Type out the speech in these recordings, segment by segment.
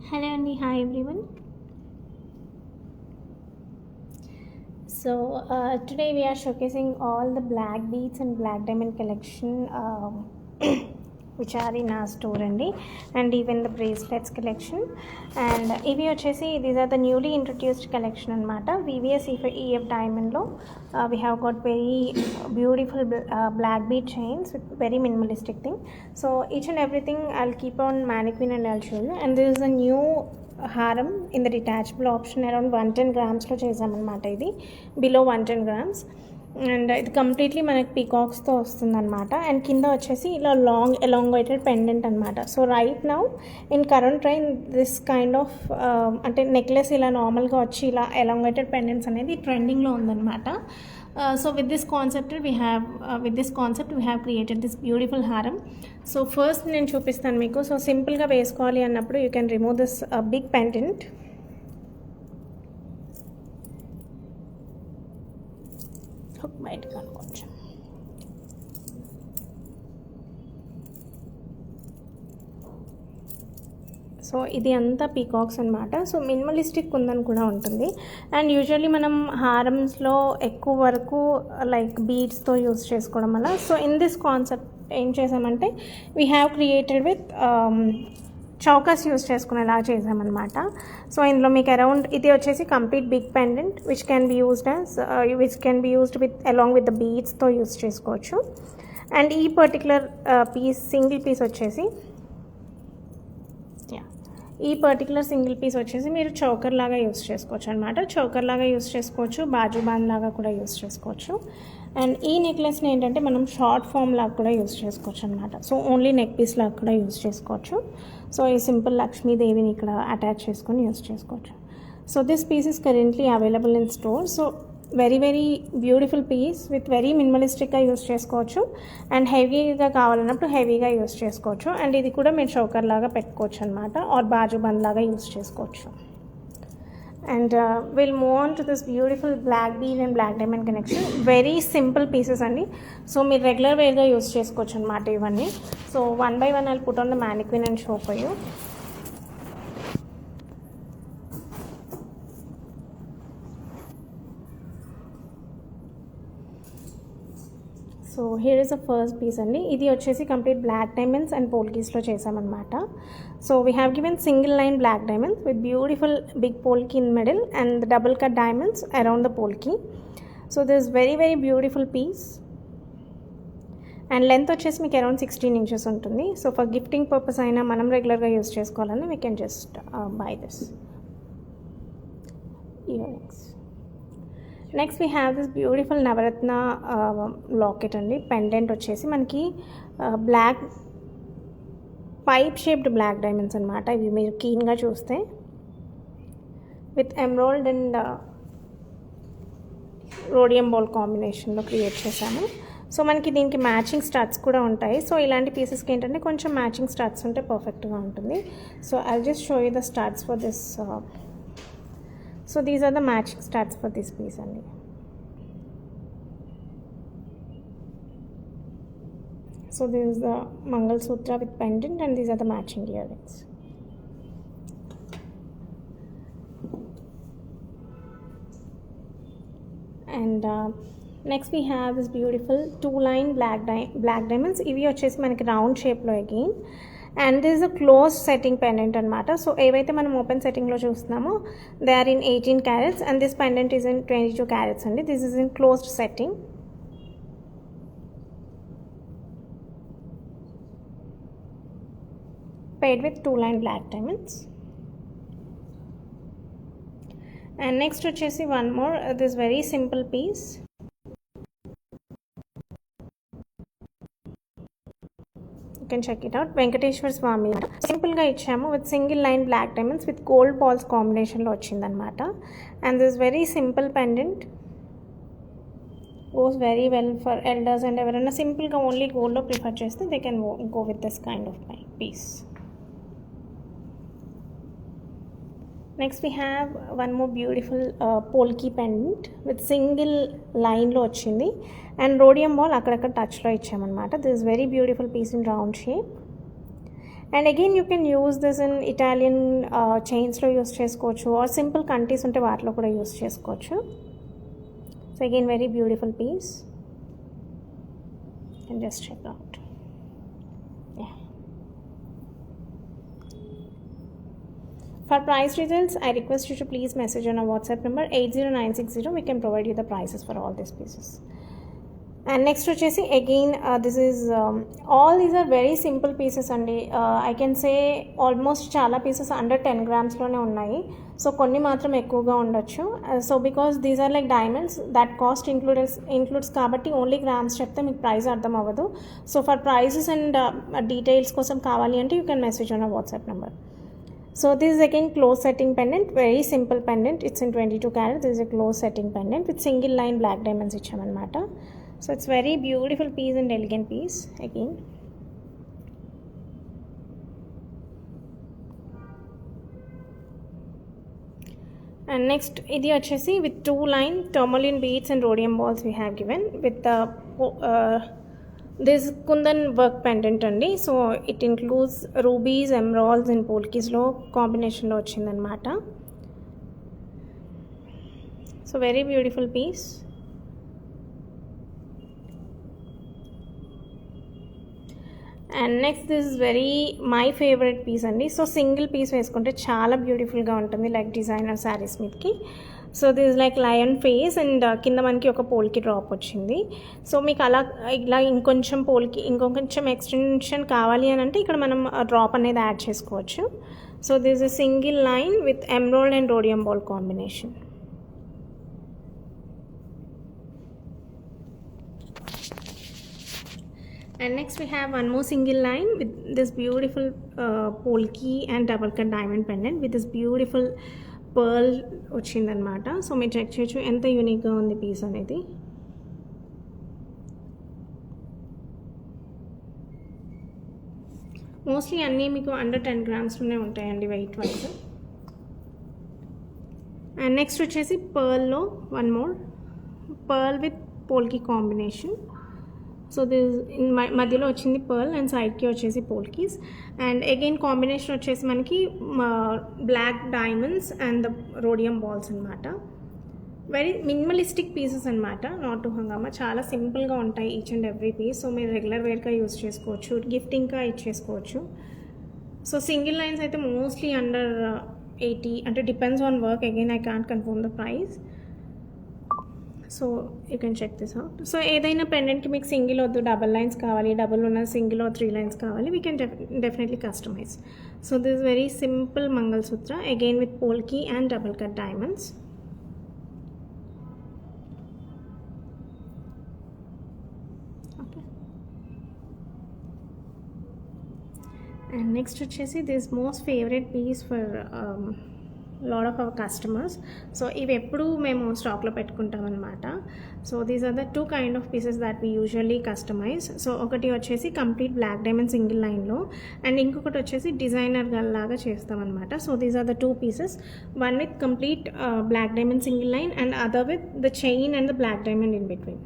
Hello Andy, hi everyone. Today we are showcasing all the black beads and black diamond collection which are in our store and even the bracelets collection. And these are the newly introduced collection anamata. VVS EF diamond lo we have got very beautiful black bead chains with very minimalistic thing. So each and everything I'll keep on mannequin and I'll show you. And there is a new హారం in the detachable option around 110 గ్రామ్స్లో చేసామన్నమాట. ఇది below 110 grams and ఇది completely మనకి పీకాక్స్తో వస్తుందన్నమాట. And కింద వచ్చేసి ఇలా long elongated pendant అనమాట. So right now in current train this kind of అంటే నెక్లెస్ ఇలా నార్మల్గా వచ్చి ఇలా ఎలాంగేటెడ్ పెండెంట్స్ అనేది ట్రెండింగ్లో ఉందన్నమాట. So with this concept we have created this beautiful haram. So first నేను చూపిస్తాను మీకు. సో సింపుల్గా వేసుకోవాలి అన్నప్పుడు you can remove this big pendant. బయటకు కొంచెం సో ఇది అంతా పీకాక్స్ అనమాట. సో మినిమలిస్టిక్ కుందన్ కూడా ఉంటుంది. అండ్ యూజువల్లీ మనం హారమ్స్లో ఎక్కువ వరకు లైక్ బీడ్స్తో యూస్ చేసుకోవడం వల్ల సో ఇన్ దిస్ కాన్సెప్ట్ ఏం చేసామంటే we have created with chokers use చేసుకునేలా చేసామన్నమాట. సో ఇందులో మీకు అరౌండ్ ఇది వచ్చేసి complete big pendant which can be used with along with the బీడ్స్తో యూస్ చేసుకోవచ్చు. అండ్ ఈ పర్టికులర్ సింగిల్ పీస్ వచ్చేసి మీరు చౌకర్ లాగా యూస్ చేసుకోవచ్చు అనమాట. చౌకర్ లాగా యూస్ చేసుకోవచ్చు, బాజు బాండ్ లాగా కూడా యూస్ చేసుకోవచ్చు. అండ్ ఈ నెక్లెస్ని ఏంటంటే మనం షార్ట్ ఫామ్ లాగా కూడా యూస్ చేసుకోవచ్చు అనమాట. సో ఓన్లీ నెక్ పీస్ లాగా కూడా యూస్ చేసుకోవచ్చు. సో ఈ సింపుల్ లక్ష్మీదేవిని ఇక్కడ అటాచ్ చేసుకొని యూస్ చేసుకోవచ్చు. So this piece is currently available in store. So very beautiful piece with very మినిమలిస్టిక్గా యూస్ చేసుకోవచ్చు. అండ్ హెవీగా కావాలన్నప్పుడు హెవీగా యూస్ చేసుకోవచ్చు. అండ్ ఇది కూడా మీరు చౌకర్ లాగా పెట్టుకోవచ్చు అనమాట, ఆర్ బాజు బంద్ లాగా యూస్ చేసుకోవచ్చు. And will move on to this beautiful black bead and black diamond connection. Very simple pieces అండి. సో మీరు రెగ్యులర్ వేర్గా యూస్ చేసుకోవచ్చు అనమాట ఇవన్నీ. So one by one I'll put on the mannequin and show for you. So here is the first piece అండి. ఇది వచ్చేసి complete black diamonds and పోల్కీస్లో చేసామన్నమాట. So we have given single line black diamonds with beautiful big polki in middle and double cut diamonds around the polki. So this very beautiful piece. And length వచ్చేసి మీకు around 16 inches ఉంటుంది. So for gifting purpose అయినా మనం రెగ్యులర్గా use చేసుకోవాలని we can just buy this earrings. Next we have this beautiful navratna locket అండి. Pendant వచ్చేసి మనకి black pipe shaped black diamonds అనమాట. ఇవి మీరు కీన్గా చూస్తే with emerald and rhodium ball కాంబినేషన్లో క్రియేట్ చేశాము. సో మనకి దీనికి మ్యాచింగ్ స్టడ్స్ కూడా ఉంటాయి. సో ఇలాంటి పీసెస్కి ఏంటంటే కొంచెం మ్యాచింగ్ స్టడ్స్ ఉంటే పర్ఫెక్ట్గా ఉంటుంది. So I just show you the studs for this. So these are the matching studs for this piece only. So this is the Mangal Sutra with pendant and these are the matching earrings. And next we have this beautiful two line black diamonds. ఇవి వచ్చేసి మనకి round షేప్లో again. And this is a close setting pendant అనమాట. So ఏవైతే మనం open సెట్టింగ్లో చూస్తున్నామో they are in 18 carats and this pendant is in 22 carats అండి. This is in closed setting. paired with two line black diamonds. And next వచ్చేసి one more this very simple piece. You can check it out. Venkateswara Swamy సింపుల్గా ఇచ్చాము with single line black diamonds with gold balls కాంబినేషన్లో వచ్చిందనమాట. And this very simple pendant goes very well for elders and ఎవరైనా సింపుల్గా only గోల్డ్లో prefer చేస్తే they can go with this kind of piece. Next we have one more beautiful polki pendant with single లైన్లో వచ్చింది and rhodium ball అక్కడక్కడ టచ్లో ఇచ్చామన్నమాట. This very beautiful piece in round shape. And again you can use this in Italian చైన్స్లో use చేసుకోవచ్చు, or simple కంటీస్ ఉంటే వాటిలో కూడా యూస్ చేసుకోవచ్చు. So again very beautiful piece, and just check out. For price details, I request you to please message on our WhatsApp number 80960. We can provide you the prices for all these pieces. And next వచ్చేసి again this is all these are very simple pieces అండి. I can say almost చాలా pieces under 10 grams-లోనే ఉన్నాయి. So కొన్ని మాత్రం ఎక్కువగా ఉండొచ్చు. So because these are like diamonds, that cost includes కాబట్టి ఓన్లీ గ్రామ్స్ చెప్తే మీకు ప్రైస్ అర్థం అవ్వదు. So for prices and details కోసం కావాలి అంటే you can message on our WhatsApp number. So this is again close setting pendant, very simple pendant. It's in 22 carat. This is a close setting pendant with single line black diamonds ichamanamata. So it's very beautiful piece and elegant piece again. And next idi vachesi with 2 line tourmaline beads and rhodium balls we have given with the this kundan work pendant అండి. So it includes rubies, emeralds and పోల్కీస్లో కాంబినేషన్లో వచ్చిందనమాట. So very beautiful piece. And next this is very my favourite piece అండి. So single piece వేసుకుంటే చాలా బ్యూటిఫుల్గా ఉంటుంది like designer saris మీదకి. So this is like lion face and కింద మనకి ఒక పోల్కి డ్రాప్ వచ్చింది. సో మీకు అలా ఇలా ఇంకొంచెం ఎక్స్టెన్షన్ కావాలి అని అంటే ఇక్కడ మనం డ్రాప్ అనేది యాడ్ చేసుకోవచ్చు. So this is single line with emerald and rhodium ball combination. And next we have one more single line with this beautiful polki and double cut diamond pendant with this beautiful pearl వచ్చిందనమాట. So మీరు check చేయొచ్చు ఎంత యూనిక్గా ఉంది piece అనేది. Mostly అన్నీ మీకు under 10 grams-లోనే ఉంటాయండి వెయిట్ వైజ్. అండ్ నెక్స్ట్ వచ్చేసి పర్ల్లో one more pearl with polki combination. So this మధ్యలో వచ్చింది పర్ల్ అండ్ సైడ్కి వచ్చేసి పోల్కీస్. అండ్ అగైన్ కాంబినేషన్ వచ్చేసి మనకి black diamonds and the rhodium balls అనమాట. వెరీ మినిమలిస్టిక్ పీసెస్ అనమాట, నాట్ టు హంగామా. చాలా సింపుల్గా ఉంటాయి each and every piece. So మీరు రెగ్యులర్ వేర్గా యూస్ చేసుకోవచ్చు, గిఫ్టింగ్గా ఇచ్చేసుకోవచ్చు. సో సింగిల్ లైన్స్ అయితే మోస్ట్లీ అండర్ 80, అంటే depends on work. Again I can't confirm the price. So you can check this out. So ఏదైనా పెండెంట్కి మీకు సింగిల్ వద్దు, డబల్ లైన్స్ కావాలి, డబుల్ ఉన్న సింగిల్ 3 lines కావాలి, we can definitely customize. So this very simple mangalsutra again with polki and double cut diamonds. Okay. And next వచ్చేసి this most favourite piece for lot of our customers. So ఇవి ఎప్పుడు మేము స్టాక్లో పెట్టుకుంటామన్నమాట. So these are the 2 kind of pieces that we usually customize. So ఒకటి వచ్చేసి complete black diamond single లైన్లో, and ఇంకొకటి వచ్చేసి డిజైనర్ లాగా చేస్తామన్నమాట. So these are the 2 pieces, one with complete black diamond single line and other with the chain and the black diamond in between.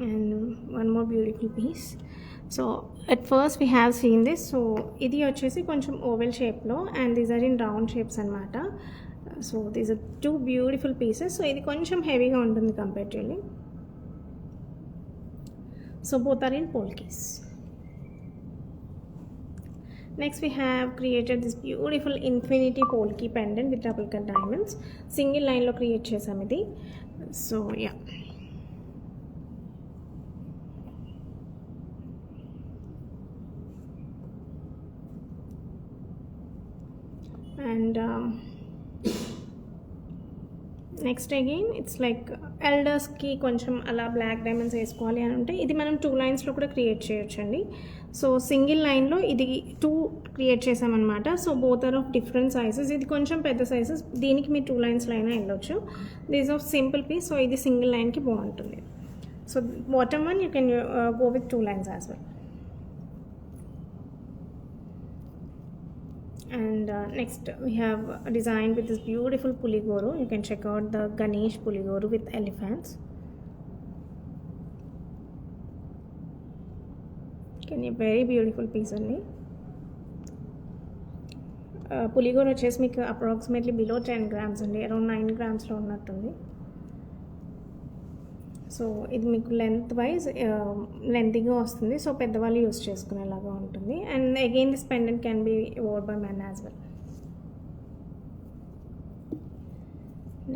And one more beautiful piece. So at first we have seen this. So ఇది వచ్చేసి కొంచెం oval షేప్లో and these are in round shapes అనమాట. So these are 2 beautiful pieces. So ఇది కొంచెం హెవీగా ఉంటుంది comparatively. So both are in polkis. Next we have created this beautiful infinity polki pendant with double cut diamonds. Single లైన్లో create చేసాం ఇది. So yeah, and next again it's like ఎల్డర్స్కి కొంచెం అలా బ్లాక్ డైమండ్స్ వేసుకోవాలి అని ఉంటే ఇది మనం 2 lines కూడా క్రియేట్ చేయొచ్చండి. సో సింగిల్ లైన్లో ఇది 2 క్రియేట్ చేసామన్నమాట. So both are of different sizes. ఇది కొంచెం పెద్ద సైజెస్, దీనికి మీరు 2 linesలో అయినా వెళ్ళొచ్చు. This of simple piece. So ఇది సింగిల్ లైన్కి బాగుంటుంది. So bottom one you can go with 2 lines as well. And next we have designed with this beautiful puligoru. You can check out the Ganesh puligoru with elephants. Can you very beautiful piece only. పులిగోర వచ్చేసి మీకు approximately below 10 grams అండి, around 9 grams ఉన్నట్టుంది. So ఇది మీకు లెంతీగా వస్తుంది, సో పెద్దవాళ్ళు యూస్ చేసుకునేలాగా ఉంటుంది. And again this pendant can be wore by men as well.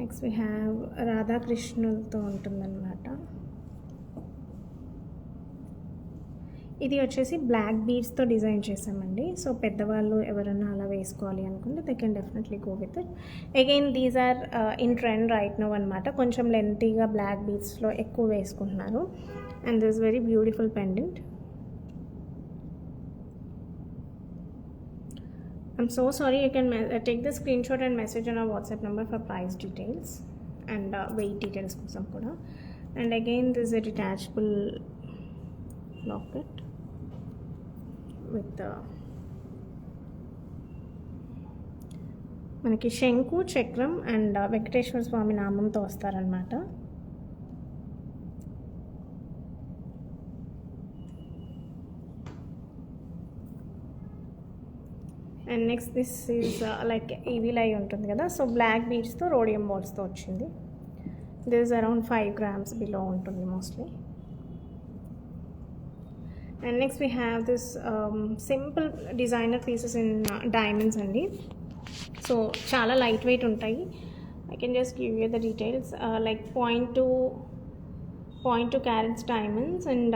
Next we have రాధాకృష్ణులతో ఉంటుందన్నమాట. ఇది వచ్చేసి బ్లాక్ బీడ్స్తో డిజైన్ చేసామండి. సో పెద్దవాళ్ళు ఎవరైనా అలా వేసుకోవాలి అనుకుంటే they can definitely go with it. Again these are in trend right now అనమాట. కొంచెం లెంతీగా బ్లాక్ బీడ్స్లో ఎక్కువ వేసుకుంటున్నారు. And this very beautiful pendant. I'm so sorry, you can take the screenshot and message on our WhatsApp number for price details and weight details kosam kuda. And again this is a detachable locket with మనకి శంకు చక్రం and Venkateswara Swami నామంతో వస్తారనమాట. And next this is like evil eye ఉంటుంది కదా, so black బీడ్స్తో rhodium బాల్స్తో వచ్చింది. This is around 5 grams below ఉంటుంది mostly. And next we have this simple designer pieces in diamonds అండి. సో చాలా లైట్ వెయిట్ ఉంటాయి. I can just give you the details like 0.2 carats diamonds and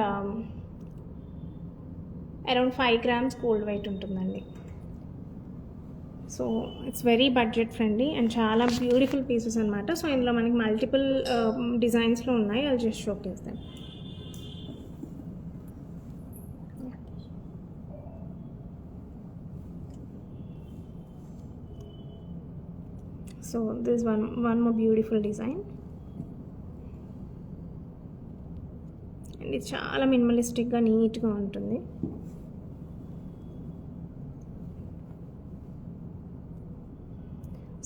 around 5 grams gold weight ఉంటుందండి. So it's very budget friendly and చాలా beautiful pieces అనమాట. So ఇందులో మనకి multiple డిజైన్స్లో ఉన్నాయి. I just showcase them. So this one more beautiful design. And ఇది చాలా మినిమలిస్టిక్గా నీట్గా ఉంటుంది.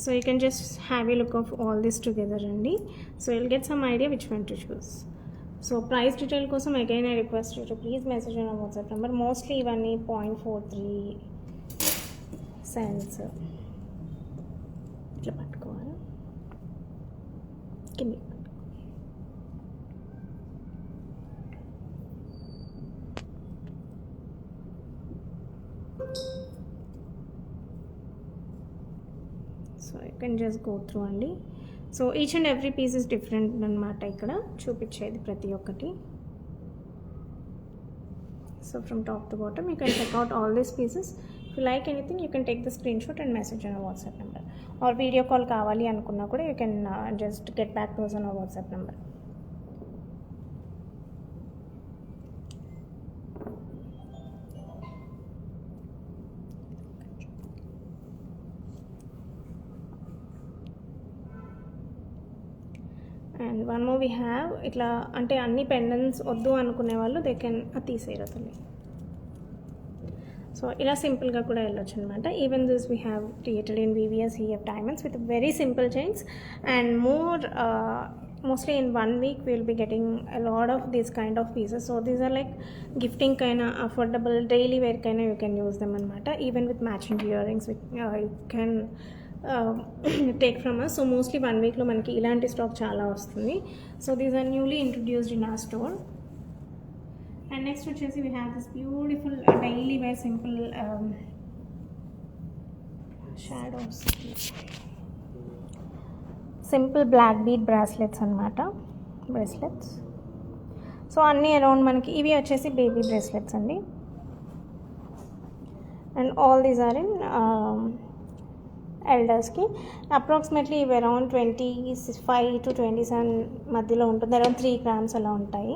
So you can just have a look of all this together andi. So you'll get some idea which one to choose. So price detail kosam again I request you to please message on our WhatsApp number. Mostly ivanni 0.43 cents itla pattukovala. Kinni so you can just go through అండి. So each and every piece is different అనమాట ఇక్కడ చూపించేది ప్రతి ఒక్కటి. So from top to bottom you can check out all these pieces. If you like anything you can take the screen shot and message on our WhatsApp number. Or video call కావాలి అనుకున్నా కూడా you can just get back to us on our WhatsApp number. And one more we have ఇట్లా అంటే అన్ని pendants వద్దు అనుకునే వాళ్ళు they can తీసేయరతని. So ఇలా సింపుల్గా కూడా వెళ్ళొచ్చు అనమాట. Even this we have created in VVS EF diamonds with very simple chains and mostly in 1 week we will be getting a lot of these kind of pieces. So these are like gifting kind of affordable daily wear kind of you can use them anamata. Even with matching earrings you can take from us. So mostly 1 week lo manaki ilanti stock chaala vastundi. So these are newly introduced in our store. And next vachesi we have this beautiful daily wear simple shadows, simple black bead bracelets anamata. Bracelets so anni around manaki ivi vachesi baby bracelets andi. And all these are in ఎల్డర్స్కి approximately ఇవి around 25 to 27 మధ్యలో ఉంటుంది. Around 3 grams అలా ఉంటాయి.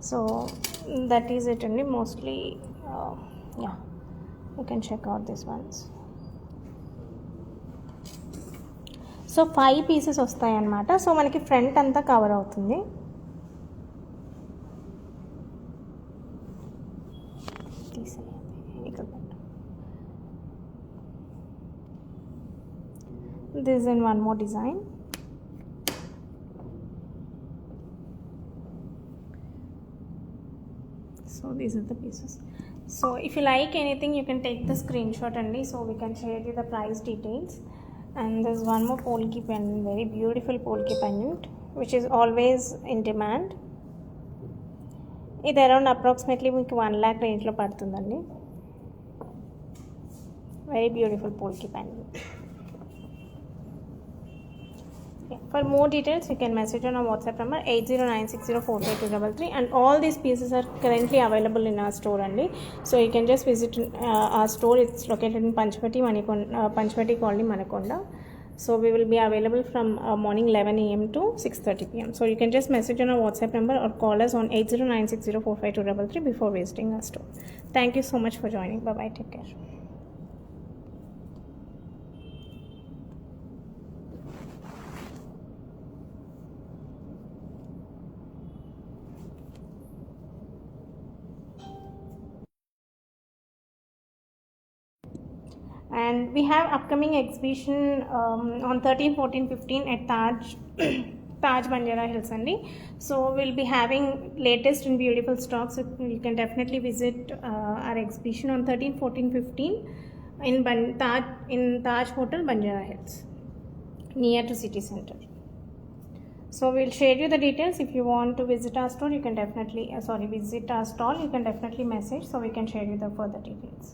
So that is it అండి mostly. Yeah you can check out this ones. So 5 pieces వస్తాయి అన్నమాట. So మనకి ఫ్రంట్ అంతా కవర్ అవుతుంది. This is in one more design. So these are the pieces. So if you like anything, you can take the screenshot only, so we can share you the price details. And there's one more polki pendant, very beautiful polki pendant, which is always in demand. ఇది around approximately మీకు 1 lakh రేంజ్లో పడుతుందండి. Very beautiful polki pendant. For more details, you can message on our WhatsApp number 8096045233, and all these pieces are currently available in our store only. So you can just visit our store. It's located in Panchvati Colony, Manakonda. So we will be available from morning 11 a.m. to 6:30 p.m. So you can just message on our WhatsApp number or call us on 8096045233 before visiting our store. Thank you so much for joining. Bye bye. Take care. And we have upcoming exhibition on 13, 14, 15 at Taj Banjara Hills andi. So we'll be having latest and beautiful stocks. So you can definitely visit our exhibition on 13, 14, 15 in Taj Hotel Banjara Hills, near to city center. So we'll share you the details. If you want to visit our store, you can definitely visit our stall. You can definitely message, so we can share you the further details.